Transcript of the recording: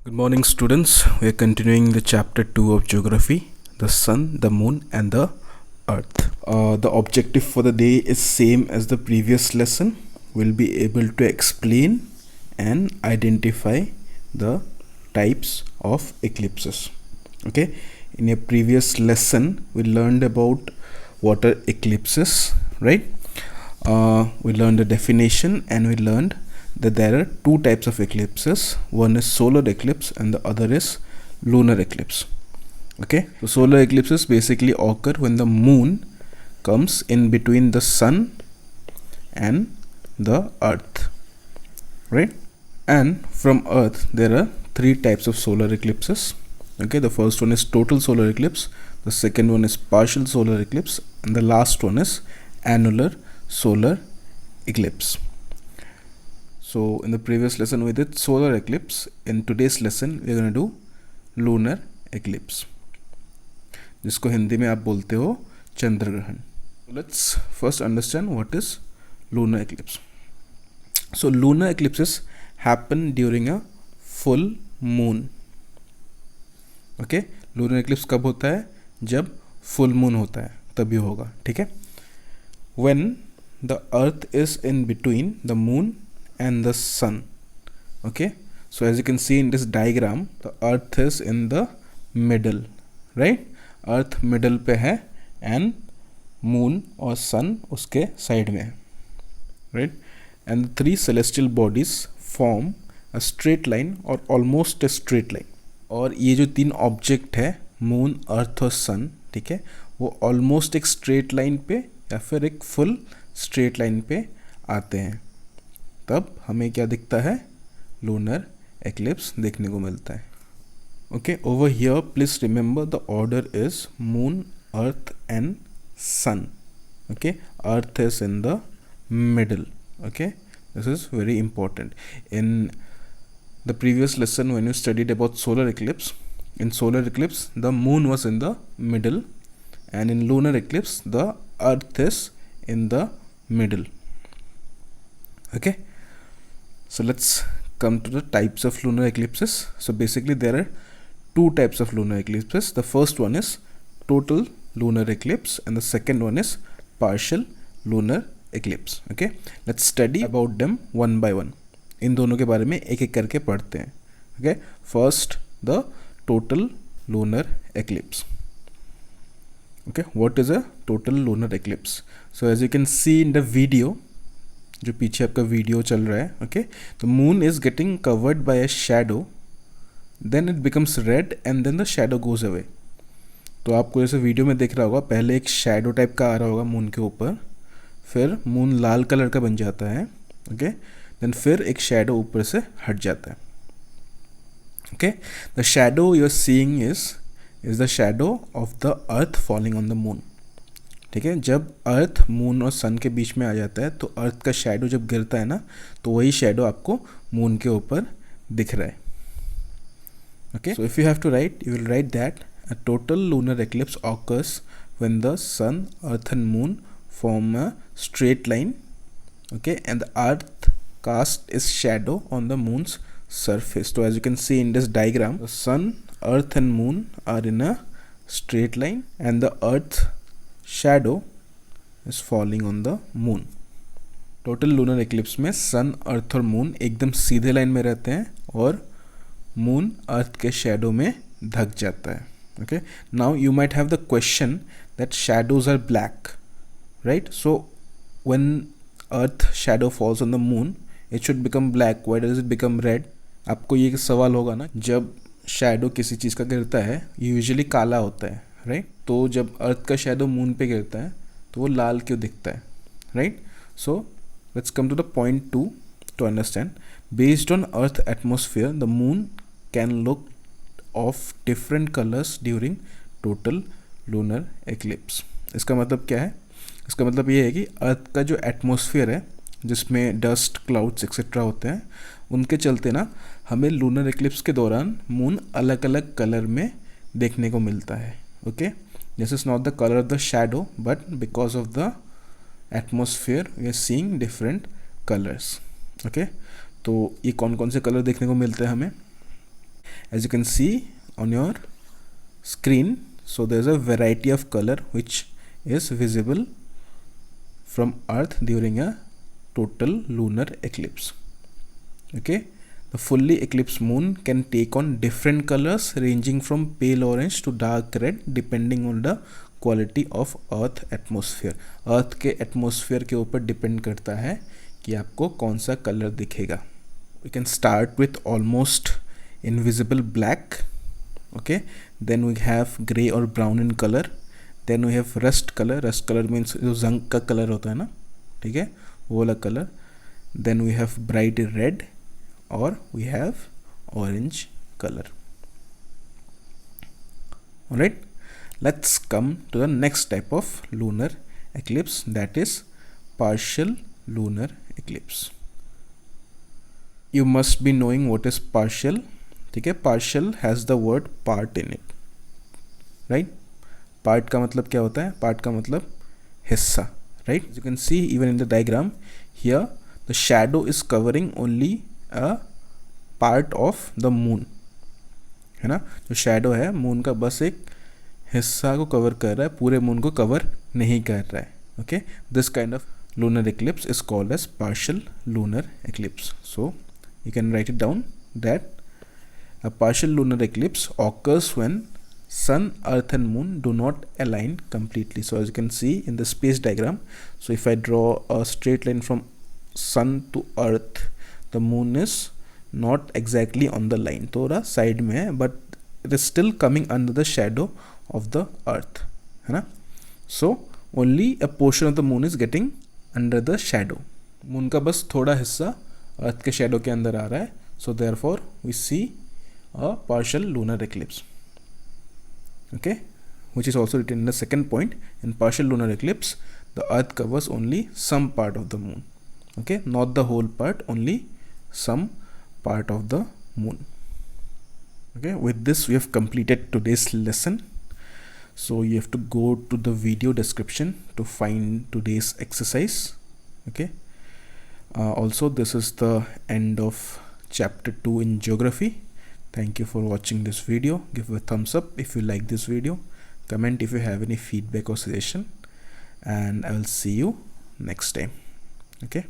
Good morning, students. We are continuing the chapter 2 of geography, the sun, the moon, and the earth. The objective for the day is same as the previous lesson. We'll be able to explain and identify the types of eclipses. Okay, in a previous lesson, we learned about what are eclipses, right? We learned the definition and we learned that there are two types of eclipses. One is solar eclipse and the other is lunar eclipse. Okay, so solar eclipses basically occur when the moon comes in between the sun and the earth, right? And from earth there are three types of solar eclipses. Okay, the first one is total solar eclipse, the second one is partial solar eclipse, and the last one is annular solar eclipse. So in the previous lesson we did solar eclipse. In today's lesson we are going to do lunar eclipse, जिसको हिंदी में आप बोलते हो चंद्र ग्रहण. Let's first understand what is lunar eclipse. So lunar eclipses happen during a full moon. Okay, lunar eclipse कब होता है? जब full moon होता है तभी होगा. ठीक है, when the earth is in between the moon and the sun. Okay, so as you can see in this diagram, the earth is in the middle, right? earth middle पे है and moon और sun उसके side में है, right? And the three celestial bodies form a straight line or almost a straight line. और ये जो तीन ऑब्जेक्ट है मून, अर्थ और सन, ठीक है, वो ऑलमोस्ट एक स्ट्रेट लाइन पे या फिर एक फुल स्ट्रेट लाइन पे आते हैं, तब हमें क्या दिखता है? लूनर एक्लिप्स देखने को मिलता है. Okay, over here please remember the order is moon, earth and sun. Okay, earth is in the middle. Okay, this is very important. In the previous lesson when you studied about solar eclipse, in solar eclipse the moon was in the middle and in lunar eclipse the earth is in the middle. Okay, so let's come to the types of lunar eclipses. So basically there are two types of lunar eclipses. The first one is total lunar eclipse and the second one is partial lunar eclipse. Okay, let's study about them one by one. इन दोनों के बारे में एक एक करके पढ़ते हैं. Okay, first the total lunar eclipse. Okay, what is a total lunar eclipse? So as you can see in the video, जो पीछे आपका वीडियो चल रहा है, okay, the moon is getting covered by a shadow, then it becomes red and then the shadow goes away. तो आपको जैसे video में दिख रहा होगा, पहले एक शैडो टाइप का आ रहा होगा मून के ऊपर, फिर मून लाल कलर का बन जाता है. ओके, देन फिर एक शैडो ऊपर से हट जाता है. Okay, the shadow you are seeing is the shadow of the earth falling on the moon. ठीक है, जब अर्थ मून और सन के बीच में आ जाता है तो अर्थ का शैडो जब गिरता है ना, तो वही शैडो आपको मून के ऊपर दिख रहा है. Okay, so if you have to write, you will write that a total lunar eclipse occurs when the sun, earth and moon form a straight line. Okay, and the earth cast its shadow on the moon's surface. So as you can see in this diagram, the sun, earth and moon are in a straight line and the earth's shadow is falling on the moon. Total lunar eclipse में सन, अर्थ और moon एकदम सीधे line में रहते हैं और moon earth के shadow में ढक जाता है. Okay, now you might have the question that shadows are black, right? So when earth shadow falls on the moon it should become black, why does it become red? आपको ये सवाल होगा ना, जब शैडो किसी चीज़ का गिरता है ये यूजुअली काला होता है, राइट? तो जब अर्थ का शैडो मून पे गिरता है तो वो लाल क्यों दिखता है, right? So let's come to the point to understand. Based on earth atmosphere the moon can look of different colours during total lunar eclipse. इसका मतलब क्या है? इसका मतलब ये है कि अर्थ का जो एटमॉस्फेयर है, जिसमें डस्ट, क्लाउड्स एक्सेट्रा होते हैं, उनके चलते ना हमें लूनर एक्लिप्स के दौरान मून अलग अलग कलर में देखने को मिलता है. Okay, this is not the colour of the shadow but because of the atmosphere we are seeing different colours. Okay, तो ये कौन कौन से कलर देखने को मिलते हैं हमें? as you can see on your screen, so there's a variety of color which is visible from Earth during a total lunar eclipse. Okay, the fully eclipsed moon can take on different colors ranging from pale orange to dark red depending on the quality of earth atmosphere. Earth के atmosphere के ऊपर depend करता है कि आपको कौन सा colour दिखेगा. We can start with almost invisible black. Okay, then we have grey और brown in colour. Then we have rust colour. Rust colour means जो जंग का कलर होता है ना, ठीक है, वो वाला colour. Then we have bright red और we have orange colour. Alright, let's come to the next type of lunar eclipse, that is partial lunar eclipse. You must be knowing what is partial. ठीक है, partial has the word part in it, right? part का मतलब क्या होता है? part का मतलब हिस्सा, right? As you can see even in the diagram here, the shadow is covering only a part of the moon, है ना. जो shadow है moon का बस एक हिस्सा को कवर कर रहा है, पूरे मून को कवर नहीं कर रहा है. Okay, this kind of lunar eclipse is called as partial lunar eclipse. So you can write it down that a partial lunar eclipse occurs when sun, earth and moon do not align completely. So as you can see in the space diagram, so if I draw a straight line from sun to earth, the moon is not exactly on the line, थोड़ा side में है, but it is still coming under the shadow of the earth, है ना. So only a portion of the moon is getting under the shadow. moon का बस थोड़ा हिस्सा earth के shadow के अंदर आ रहा है. So therefore we see a partial lunar eclipse. Okay, which is also written in the second point. In partial lunar eclipse, the earth covers only some part of the moon. Okay, not the whole part, only some part of the moon. Okay, with this we have completed today's lesson. So you have to go to the video description to find today's exercise. Okay, also this is the end of chapter 2 in geography. Thank you for watching this video. Give a thumbs up if you like this video, comment if you have any feedback or suggestion, and I will see you next time. Okay.